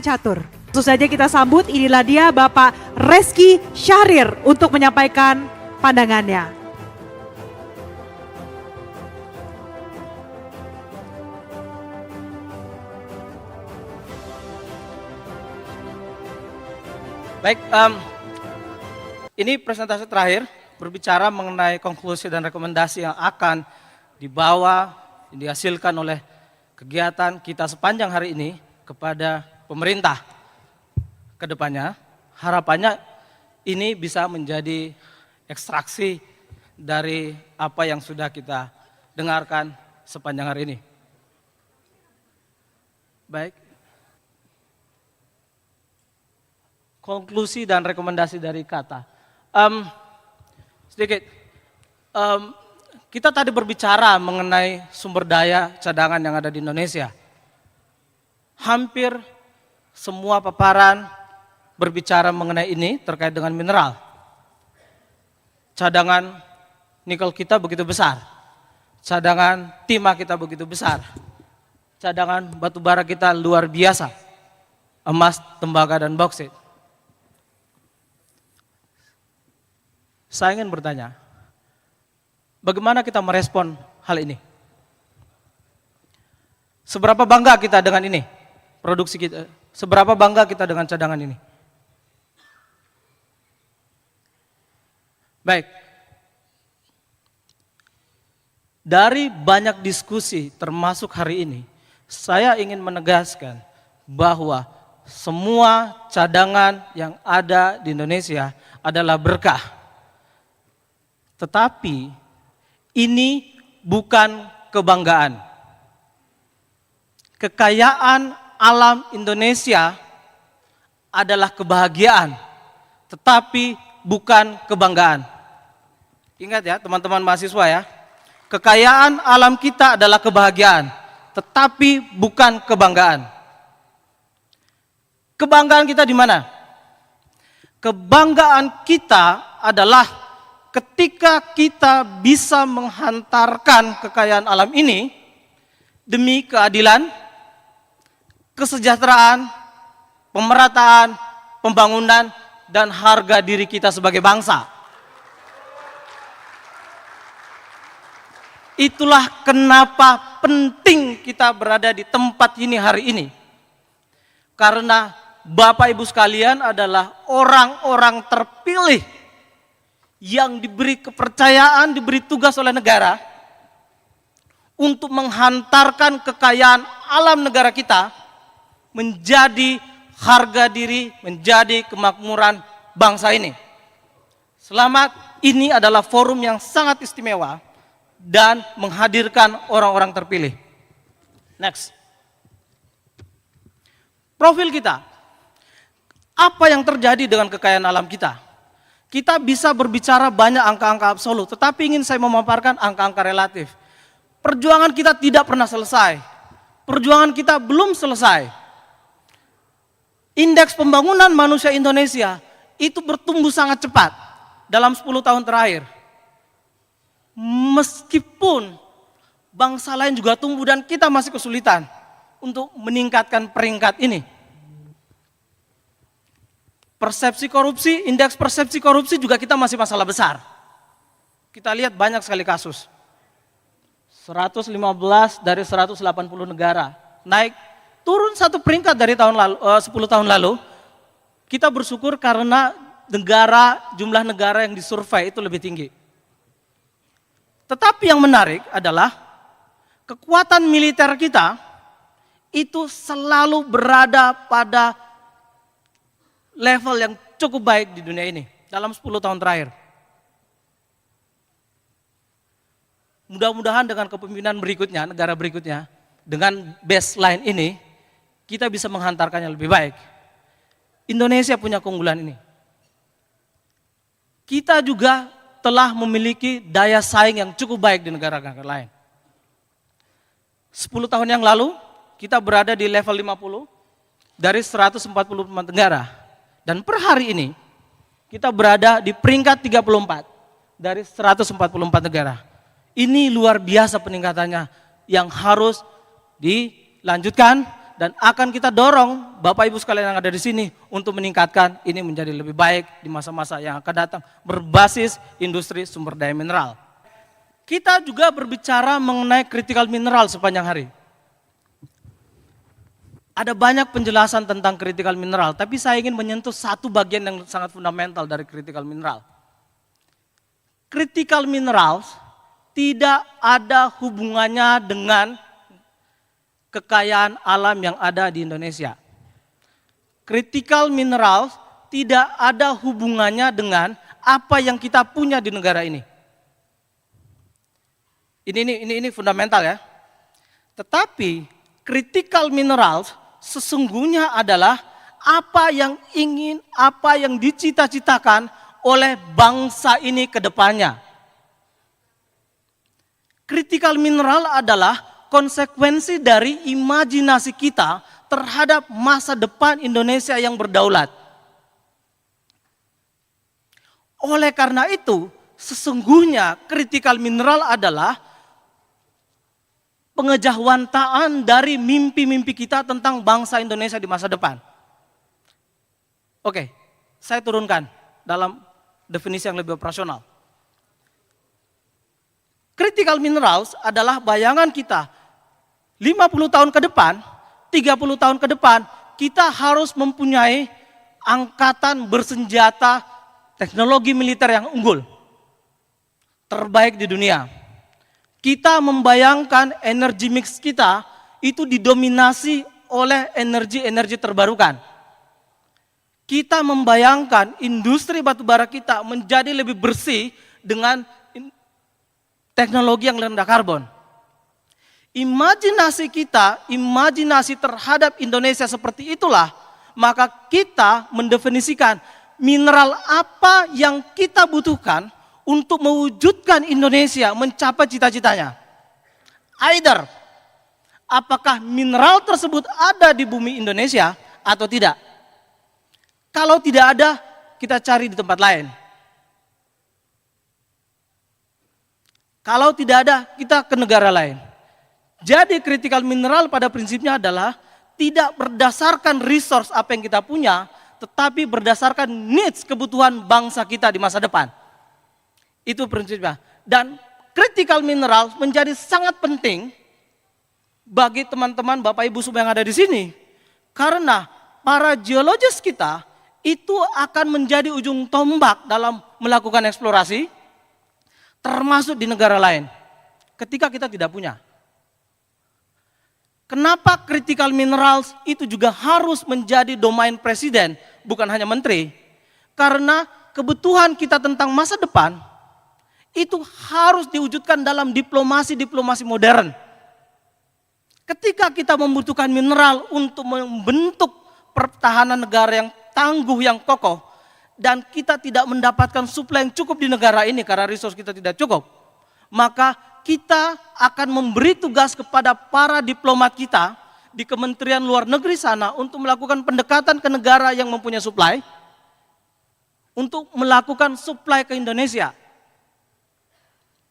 Catur. Langsung saja kita sambut, inilah dia Bapak Reski Syahrir untuk menyampaikan pandangannya. Baik, ini presentasi terakhir berbicara mengenai konklusi dan rekomendasi yang akan dibawa, dihasilkan oleh kegiatan kita sepanjang hari ini kepada pemerintah ke depannya. Harapannya ini bisa menjadi ekstraksi dari apa yang sudah kita dengarkan sepanjang hari ini. Baik. Konklusi dan rekomendasi dari kata. Kita tadi berbicara mengenai sumber daya cadangan yang ada di Indonesia. Hampir semua paparan berbicara mengenai ini terkait dengan mineral. Cadangan nikel kita begitu besar. Cadangan timah kita begitu besar. Cadangan batu bara kita luar biasa. Emas, tembaga, dan bauksit. Saya ingin bertanya, bagaimana kita merespon hal ini? Seberapa bangga kita dengan ini? Produksi kita, seberapa bangga kita dengan cadangan ini? Baik. Dari banyak diskusi termasuk hari ini, saya ingin menegaskan bahwa semua cadangan yang ada di Indonesia adalah berkah. Tetapi ini bukan kebanggaan. Kekayaan alam Indonesia adalah kebahagiaan, tetapi bukan kebanggaan. Ingat ya teman-teman mahasiswa ya, kekayaan alam kita adalah kebahagiaan, tetapi bukan kebanggaan. Kebanggaan kita di mana? Kebanggaan kita adalah ketika kita bisa menghantarkan kekayaan alam ini demi keadilan, kesejahteraan, pemerataan, pembangunan, dan harga diri kita sebagai bangsa. Itulah kenapa penting kita berada di tempat ini hari ini. Karena Bapak Ibu sekalian adalah orang-orang terpilih yang diberi kepercayaan, diberi tugas oleh negara untuk menghantarkan kekayaan alam negara kita menjadi harga diri, menjadi kemakmuran bangsa ini. Selamat, ini adalah forum yang sangat istimewa dan menghadirkan orang-orang terpilih. Next. Profil kita. Apa yang terjadi dengan kekayaan alam kita? Kita bisa berbicara banyak angka-angka absolut, tetapi ingin saya memaparkan angka-angka relatif. Perjuangan kita tidak pernah selesai. Perjuangan kita belum selesai. Indeks pembangunan manusia Indonesia itu bertumbuh sangat cepat dalam 10 tahun terakhir. Meskipun bangsa lain juga tumbuh dan kita masih kesulitan untuk meningkatkan peringkat ini. Persepsi korupsi, indeks persepsi korupsi juga kita masih masalah besar. Kita lihat banyak sekali kasus. 115 dari 180 negara naik, turun satu peringkat dari tahun lalu, 10 tahun lalu. Kita bersyukur karena jumlah negara yang disurvei itu lebih tinggi. Tetapi yang menarik adalah kekuatan militer kita itu selalu berada pada level yang cukup baik di dunia ini dalam 10 tahun terakhir. Mudah-mudahan dengan kepemimpinan berikutnya, negara berikutnya, dengan baseline ini, kita bisa menghantarkannya lebih baik. Indonesia punya keunggulan ini. Kita juga telah memiliki daya saing yang cukup baik di negara-negara lain. 10 tahun yang lalu, kita berada di level 50 dari 144 negara. Dan per hari ini, kita berada di peringkat 34 dari 144 negara. Ini luar biasa peningkatannya yang harus dilanjutkan dan akan kita dorong Bapak Ibu sekalian yang ada di sini untuk meningkatkan ini menjadi lebih baik di masa-masa yang akan datang berbasis industri sumber daya mineral. Kita juga berbicara mengenai critical mineral sepanjang hari. Ada banyak penjelasan tentang critical mineral, tapi saya ingin menyentuh satu bagian yang sangat fundamental dari critical mineral. Critical minerals tidak ada hubungannya dengan kekayaan alam yang ada di Indonesia. Critical minerals tidak ada hubungannya dengan apa yang kita punya di negara ini. Ini fundamental ya. Tetapi critical minerals sesungguhnya adalah apa yang ingin, apa yang dicita-citakan oleh bangsa ini ke depannya. Critical mineral adalah konsekuensi dari imajinasi kita terhadap masa depan Indonesia yang berdaulat. Oleh karena itu, sesungguhnya critical mineral adalah pengejawantaan dari mimpi-mimpi kita tentang bangsa Indonesia di masa depan. Oke, saya turunkan dalam definisi yang lebih operasional. Critical minerals adalah bayangan kita 50 tahun ke depan, 30 tahun ke depan, kita harus mempunyai angkatan bersenjata teknologi militer yang unggul, terbaik di dunia. Kita membayangkan energi mix kita itu didominasi oleh energi-energi terbarukan. Kita membayangkan industri batubara kita menjadi lebih bersih dengan teknologi yang rendah karbon. Imajinasi kita, imajinasi terhadap Indonesia seperti itulah, maka kita mendefinisikan mineral apa yang kita butuhkan untuk mewujudkan Indonesia mencapai cita-citanya. Either, apakah mineral tersebut ada di bumi Indonesia atau tidak. Kalau tidak ada, kita cari di tempat lain. Kalau tidak ada, kita ke negara lain. Jadi critical mineral pada prinsipnya adalah tidak berdasarkan resource apa yang kita punya, tetapi berdasarkan needs, kebutuhan bangsa kita di masa depan. Itu prinsipnya. Dan critical mineral menjadi sangat penting bagi teman-teman Bapak Ibu semua yang ada di sini. Karena para geologis kita itu akan menjadi ujung tombak dalam melakukan eksplorasi, termasuk di negara lain. Ketika kita tidak punya. Kenapa critical minerals itu juga harus menjadi domain presiden, bukan hanya menteri? Karena kebutuhan kita tentang masa depan, itu harus diwujudkan dalam diplomasi-diplomasi modern. Ketika kita membutuhkan mineral untuk membentuk pertahanan negara yang tangguh, yang kokoh, dan kita tidak mendapatkan suplai yang cukup di negara ini karena resource kita tidak cukup, maka kita akan memberi tugas kepada para diplomat kita di Kementerian Luar Negeri sana untuk melakukan pendekatan ke negara yang mempunyai suplai, untuk melakukan suplai ke Indonesia.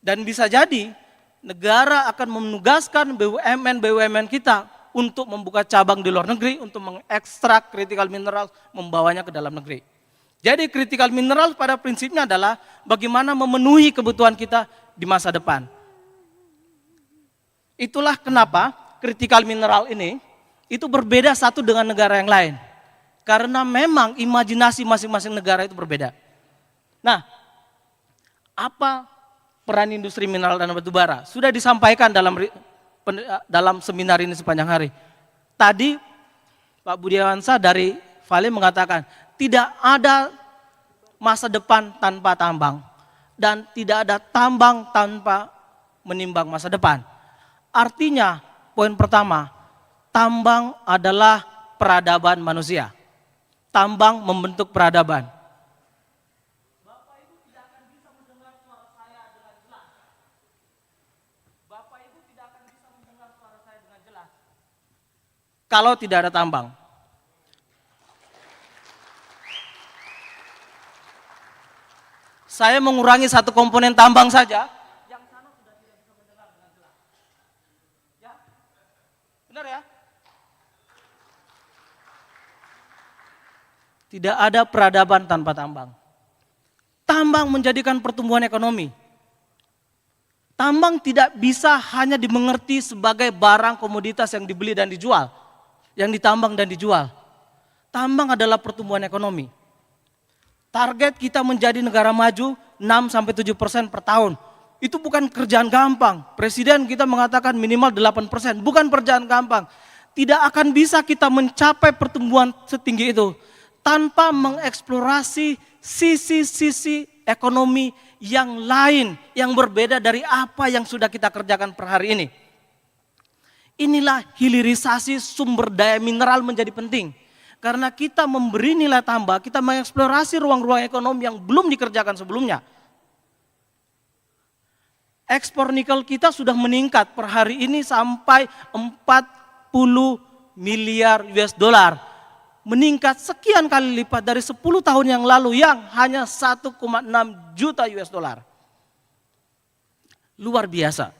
Dan bisa jadi negara akan menugaskan BUMN kita untuk membuka cabang di luar negeri, untuk mengekstrak critical mineral, membawanya ke dalam negeri. Jadi critical mineral pada prinsipnya adalah bagaimana memenuhi kebutuhan kita di masa depan. Itulah kenapa critical mineral ini itu berbeda satu dengan negara yang lain. Karena memang imajinasi masing-masing negara itu berbeda. Nah, apa peran industri mineral dan batubara? Sudah disampaikan dalam seminar ini sepanjang hari. Tadi Pak Budiawansa dari Vale mengatakan tidak ada masa depan tanpa tambang dan tidak ada tambang tanpa menimbang masa depan. Artinya, poin pertama, tambang adalah peradaban manusia. Tambang membentuk peradaban. Bapak Ibu tidak akan bisa mendengar suara saya dengan jelas. Bapak Ibu tidak akan bisa mendengar suara saya dengan jelas kalau tidak ada tambang. Saya mengurangi satu komponen tambang saja, yang sana sudah tidak bisa mendengar dengan jelas. Ya, benar ya? tidak ada peradaban tanpa tambang. Tambang menjadikan pertumbuhan ekonomi. Tambang tidak bisa hanya dimengerti sebagai barang komoditas yang dibeli dan dijual, yang ditambang dan dijual. Tambang adalah pertumbuhan ekonomi. Target kita menjadi negara maju 6-7% per tahun. Itu bukan kerjaan gampang. Presiden kita mengatakan minimal 8%, bukan kerjaan gampang. Tidak akan bisa kita mencapai pertumbuhan setinggi itu tanpa mengeksplorasi sisi-sisi ekonomi yang lain, yang berbeda dari apa yang sudah kita kerjakan per hari ini. Inilah hilirisasi sumber daya mineral menjadi penting. Karena kita memberi nilai tambah, kita mengeksplorasi ruang-ruang ekonomi yang belum dikerjakan sebelumnya. Ekspor nikel kita sudah meningkat per hari ini sampai 40 miliar US dollar. Meningkat sekian kali lipat dari 10 tahun yang lalu yang hanya 1,6 juta US dollar. Luar biasa.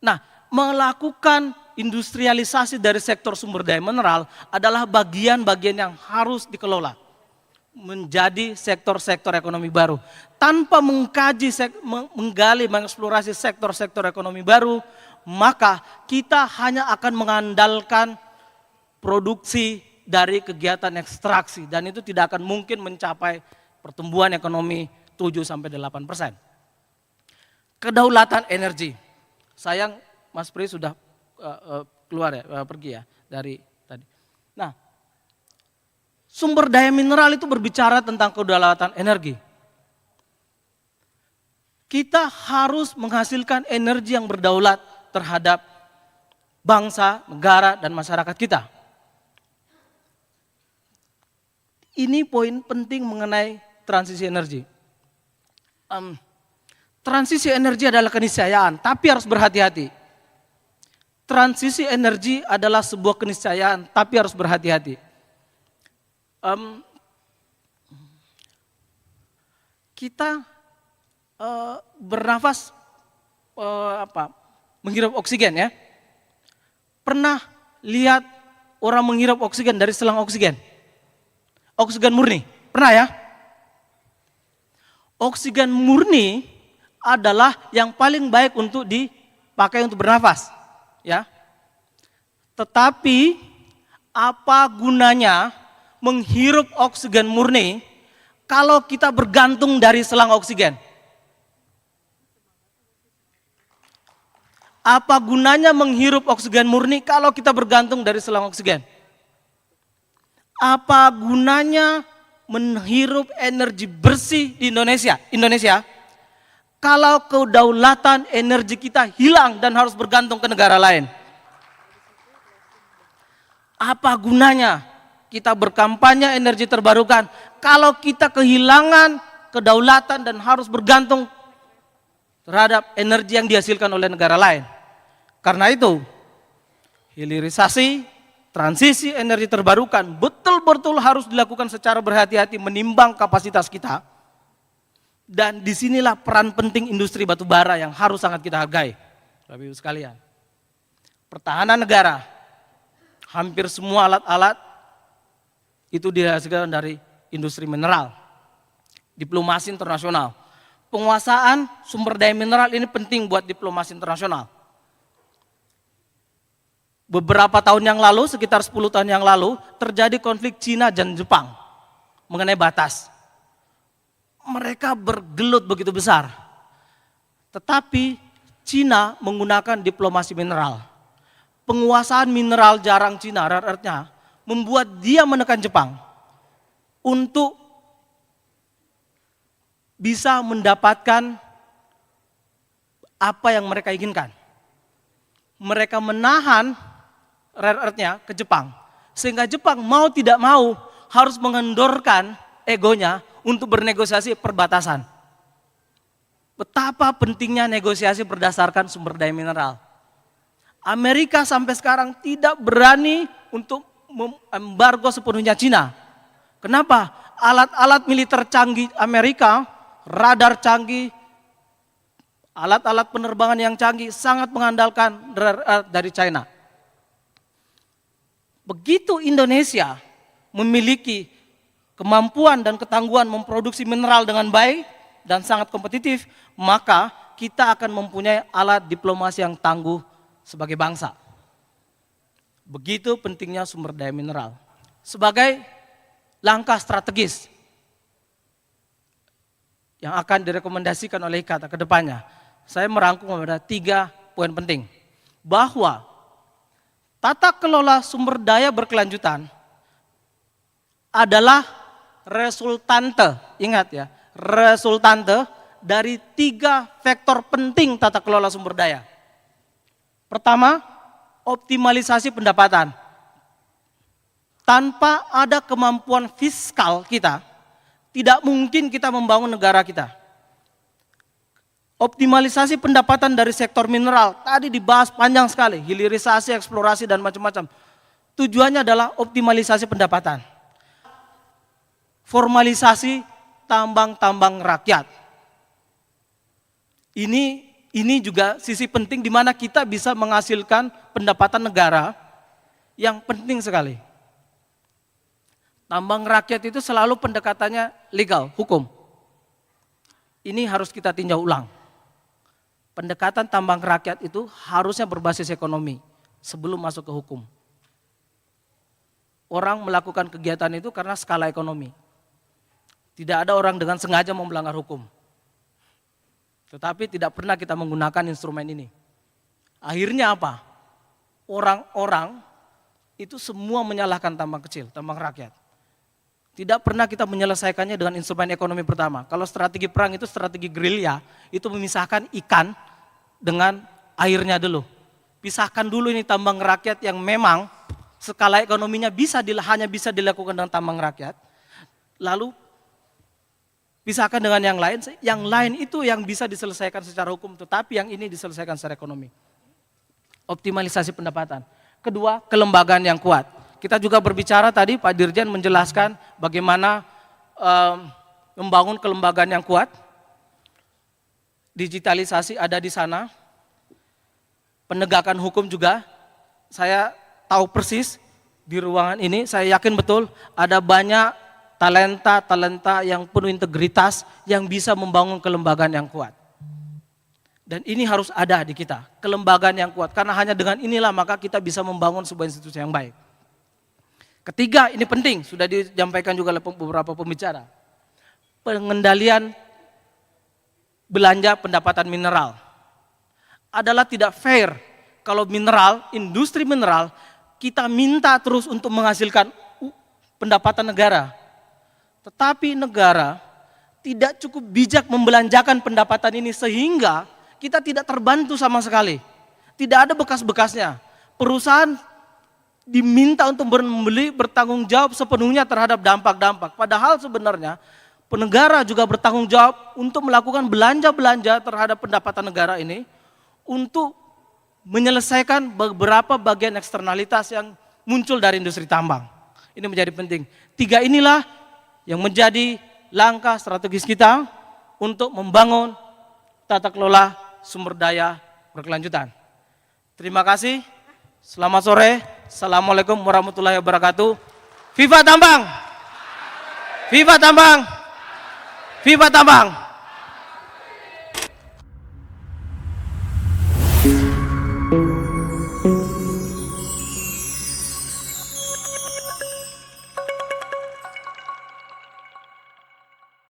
Nah, melakukan industrialisasi dari sektor sumber daya mineral adalah bagian-bagian yang harus dikelola menjadi sektor-sektor ekonomi baru. Tanpa mengkaji, menggali, mengeksplorasi sektor-sektor ekonomi baru, maka kita hanya akan mengandalkan produksi dari kegiatan ekstraksi dan itu tidak akan mungkin mencapai pertumbuhan ekonomi 7-8%. Kedaulatan energi. Sayang Mas Pri sudah keluar ya, pergi ya dari tadi. Nah, sumber daya mineral itu berbicara tentang kedaulatan energi. Kita harus menghasilkan energi yang berdaulat terhadap bangsa, negara, dan masyarakat kita. Ini poin penting mengenai transisi energi. Transisi energi adalah keniscayaan, tapi harus berhati-hati. Transisi energi adalah sebuah keniscayaan, tapi harus berhati-hati. Kita bernafas, menghirup oksigen ya. Pernah lihat orang menghirup oksigen dari selang oksigen? Oksigen murni, pernah ya? Oksigen murni adalah yang paling baik untuk dipakai untuk bernafas, ya. Tetapi apa gunanya menghirup oksigen murni kalau kita bergantung dari selang oksigen? Apa gunanya menghirup oksigen murni kalau kita bergantung dari selang oksigen? Apa gunanya menghirup energi bersih di Indonesia kalau kedaulatan energi kita hilang dan harus bergantung ke negara lain? Apa gunanya kita berkampanye energi terbarukan kalau kita kehilangan kedaulatan dan harus bergantung terhadap energi yang dihasilkan oleh negara lain? Karena itu, hilirisasi, transisi energi terbarukan betul-betul harus dilakukan secara berhati-hati menimbang kapasitas kita. Dan disinilah peran penting industri batu bara yang harus sangat kita hargai. Bapak Ibu sekalian, pertahanan negara, hampir semua alat-alat itu dihasilkan dari industri mineral. Diplomasi internasional, penguasaan sumber daya mineral ini penting buat diplomasi internasional. Beberapa tahun yang lalu, sekitar 10 tahun yang lalu, terjadi konflik Cina dan Jepang mengenai batas. Mereka bergelut begitu besar. Tetapi Cina menggunakan diplomasi mineral. Penguasaan mineral jarang Cina, rare earth-nya, membuat dia menekan Jepang untuk bisa mendapatkan apa yang mereka inginkan. Mereka menahan rare earth-nya ke Jepang. Sehingga Jepang mau tidak mau harus mengendorkan egonya untuk bernegosiasi perbatasan. Betapa pentingnya negosiasi berdasarkan sumber daya mineral. Amerika sampai sekarang tidak berani untuk membargo sepenuhnya Cina. Kenapa? Alat-alat militer canggih Amerika, radar canggih, alat-alat penerbangan yang canggih sangat mengandalkan rare earth dari China. Begitu Indonesia memiliki kemampuan dan ketangguhan memproduksi mineral dengan baik dan sangat kompetitif, maka kita akan mempunyai alat diplomasi yang tangguh sebagai bangsa. Begitu pentingnya sumber daya mineral. Sebagai langkah strategis yang akan direkomendasikan oleh IKATA ke depannya, saya merangkum pada 3 poin penting. Bahwa tata kelola sumber daya berkelanjutan adalah resultante, ingat ya, resultante dari 3 vektor penting tata kelola sumber daya. Pertama, optimalisasi pendapatan. Tanpa ada kemampuan fiskal kita, tidak mungkin kita membangun negara kita. Optimalisasi pendapatan dari sektor mineral, tadi dibahas panjang sekali, hilirisasi, eksplorasi, dan macam-macam. Tujuannya adalah optimalisasi pendapatan. Formalisasi tambang-tambang rakyat. Ini juga sisi penting di mana kita bisa menghasilkan pendapatan negara yang penting sekali. Tambang rakyat itu selalu pendekatannya legal, hukum. Ini harus kita tinjau ulang. Pendekatan tambang rakyat itu harusnya berbasis ekonomi sebelum masuk ke hukum. Orang melakukan kegiatan itu karena skala ekonomi. Tidak ada orang dengan sengaja mau melanggar hukum. Tetapi tidak pernah kita menggunakan instrumen ini. Akhirnya apa? Orang-orang itu semua menyalahkan tambang kecil, tambang rakyat. Tidak pernah kita menyelesaikannya dengan instrumen ekonomi pertama. Kalau strategi perang itu strategi gerilya, itu memisahkan ikan dengan airnya dulu. Pisahkan dulu ini tambang rakyat yang memang skala ekonominya hanya bisa dilakukan dengan tambang rakyat. Lalu pisahkan dengan yang lain itu yang bisa diselesaikan secara hukum, tetapi yang ini diselesaikan secara ekonomi. Optimalisasi pendapatan. Kedua, kelembagaan yang kuat. Kita juga berbicara tadi, Pak Dirjen menjelaskan bagaimana membangun kelembagaan yang kuat. Digitalisasi ada di sana. Penegakan hukum juga, saya tahu persis di ruangan ini, saya yakin betul ada banyak talenta yang penuh integritas yang bisa membangun kelembagaan yang kuat. Dan ini harus ada di kita, kelembagaan yang kuat. Karena hanya dengan inilah maka kita bisa membangun sebuah institusi yang baik. Ketiga, ini penting, sudah disampaikan juga oleh beberapa pembicara. Pengendalian belanja pendapatan mineral. Adalah tidak fair kalau mineral, industri mineral, kita minta terus untuk menghasilkan pendapatan negara. Tetapi negara tidak cukup bijak membelanjakan pendapatan ini sehingga kita tidak terbantu sama sekali. Tidak ada bekas-bekasnya. Perusahaan diminta untuk membeli bertanggung jawab sepenuhnya terhadap dampak-dampak. Padahal sebenarnya negara juga bertanggung jawab untuk melakukan belanja-belanja terhadap pendapatan negara ini untuk menyelesaikan beberapa bagian eksternalitas yang muncul dari industri tambang. Ini menjadi penting. 3 inilah yang menjadi langkah strategis kita untuk membangun tata kelola sumber daya berkelanjutan. Terima kasih. Selamat sore. Assalamualaikum warahmatullahi wabarakatuh. Viva Tambang! Viva Tambang! Viva Tambang!